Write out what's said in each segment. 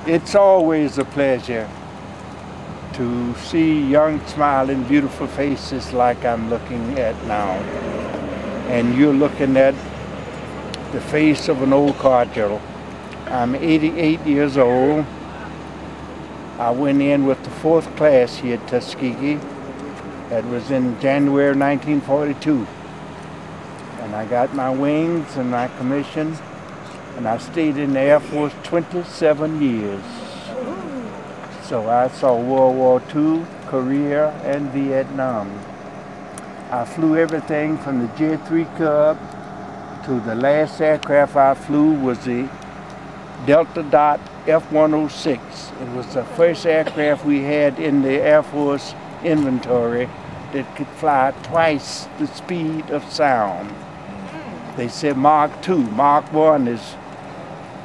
It's always a pleasure to see young, smiling, beautiful faces like I'm looking at now. And you're looking at the face of an old cardinal. I'm 88 years old. I went in with the 4th class here at Tuskegee. That was in January 1942. And I got my wings and my commission, and I stayed in the Air Force 27 years. So I saw World War II, Korea, and Vietnam. I flew everything from the J-3 Cub to the last aircraft I flew was the Delta Dot F-106. It was the first aircraft we had in the Air Force inventory that could fly twice the speed of sound. They said Mach 2. Mach 1 is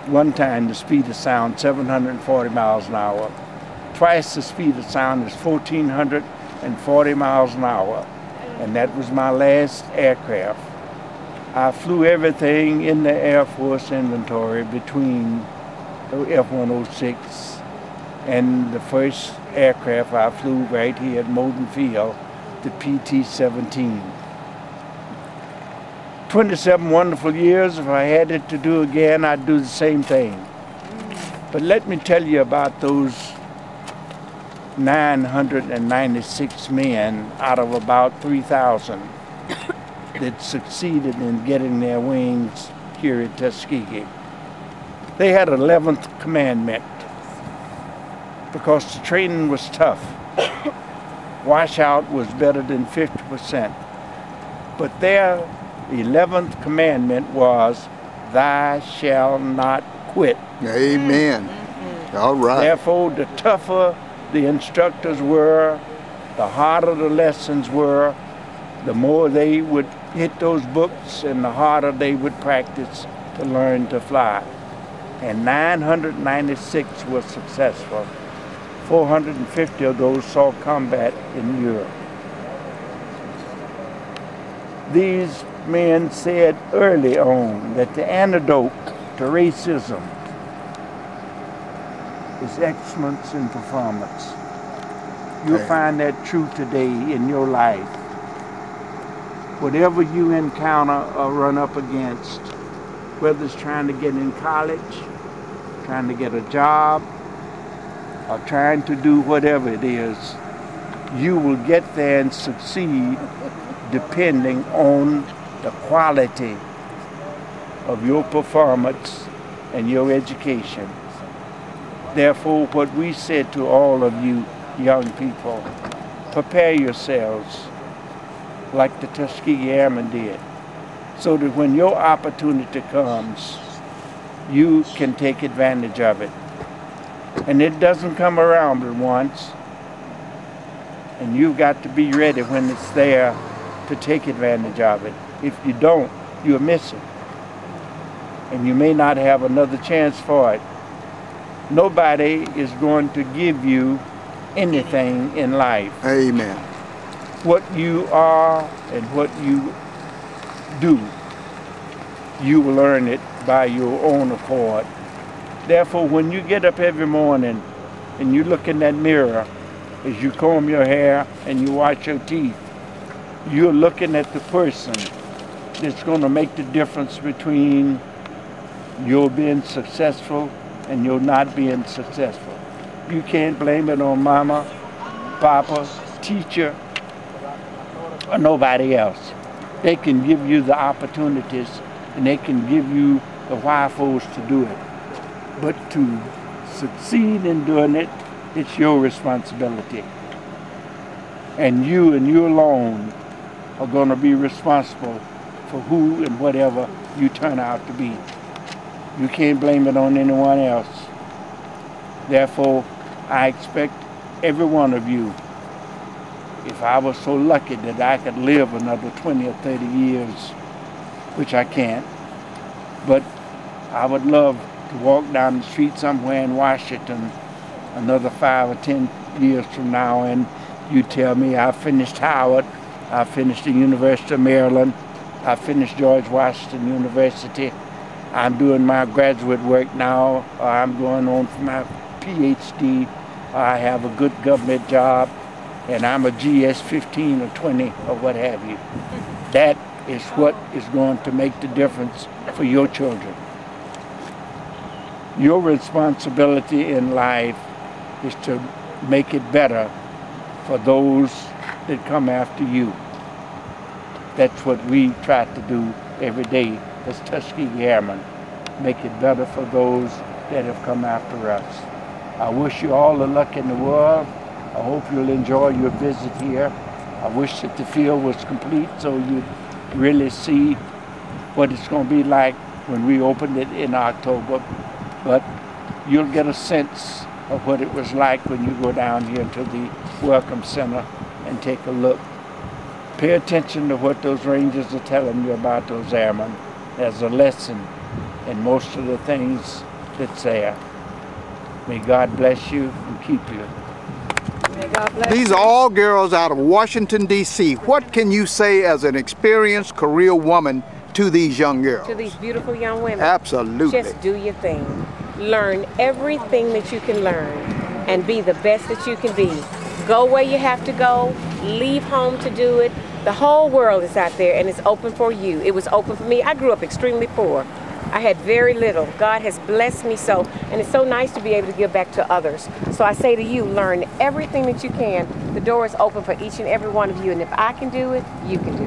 one time the speed of sound, 740 miles an hour. Twice the speed of sound is 1,440 miles an hour. And that was my last aircraft. I flew everything in the Air Force inventory between the F-106 and the first aircraft I flew right here at Moulton Field, the PT-17. 27 wonderful years. If I had it to do again, I'd do the same thing. But let me tell you about those 996 men out of about 3,000 that succeeded in getting their wings here at Tuskegee. They had an 11th commandment because the training was tough. Washout was better than 50%. But their 11th commandment was, "Thou shalt not quit." Amen. All right. Therefore, the tougher the instructors were, the harder the lessons were, the more they would hit those books and the harder they would practice to learn to fly. And 996 was successful. 450 of those saw combat in Europe. These men said early on that the antidote to racism is excellence in performance. You'll find that true today in your life. Whatever you encounter or run up against, whether it's trying to get in college, trying to get a job, or trying to do whatever it is, you will get there and succeed depending on the quality of your performance and your education. Therefore, what we said to all of you young people, prepare yourselves like the Tuskegee Airmen did, so that when your opportunity comes, you can take advantage of it. And it doesn't come around but once, and you've got to be ready when it's there to take advantage of it. If you don't, you'll miss it. And you may not have another chance for it. Nobody is going to give you anything in life. Amen. What you are and what you do, you will earn it by your own accord. Therefore, when you get up every morning and you look in that mirror, as you comb your hair and you wash your teeth, you're looking at the person that's going to make the difference between your being successful and your not being successful. You can't blame it on mama, papa, teacher, or nobody else. They can give you the opportunities and they can give you the why-fos to do it. But to succeed in doing it, it's your responsibility. And you alone are going to be responsible for who and whatever you turn out to be. You can't blame it on anyone else. Therefore, I expect every one of you, if I was so lucky that I could live another 20 or 30 years, which I can't, but I would love to walk down the street somewhere in Washington another 5 or 10 years from now and you tell me I finished Howard, I finished the University of Maryland, I finished George Washington University, I'm doing my graduate work now, or I'm going on for my PhD, I have a good government job, and I'm a GS 15 or 20 or what have you. That is what is going to make the difference for your children. Your responsibility in life is to make it better for those that come after you. That's what we try to do every day as Tuskegee Airmen. Make it better for those that have come after us. I wish you all the luck in the world. I hope you'll enjoy your visit here. I wish that the field was complete so you'd really see what it's going to be like when we open it in October. But you'll get a sense of what it was like when you go down here to the Welcome Center and take a look. Pay attention to what those rangers are telling you about those airmen. There's a lesson in most of the things that's there. May God bless you and keep you. May God bless These you. are all girls out of Washington, D.C. What can you say as an experienced career woman to these young girls? To these beautiful young women. Absolutely. Just do your thing. Learn everything that you can learn and be the best that you can be. Go where you have to go. Leave home to do it. The whole world is out there and it's open for you. It was open for me. I grew up extremely poor. I had very little. God has blessed me so, and it's so nice to be able to give back to others. So I say to you, learn everything that you can. The door is open for each and every one of you, and if I can do it, you can do it.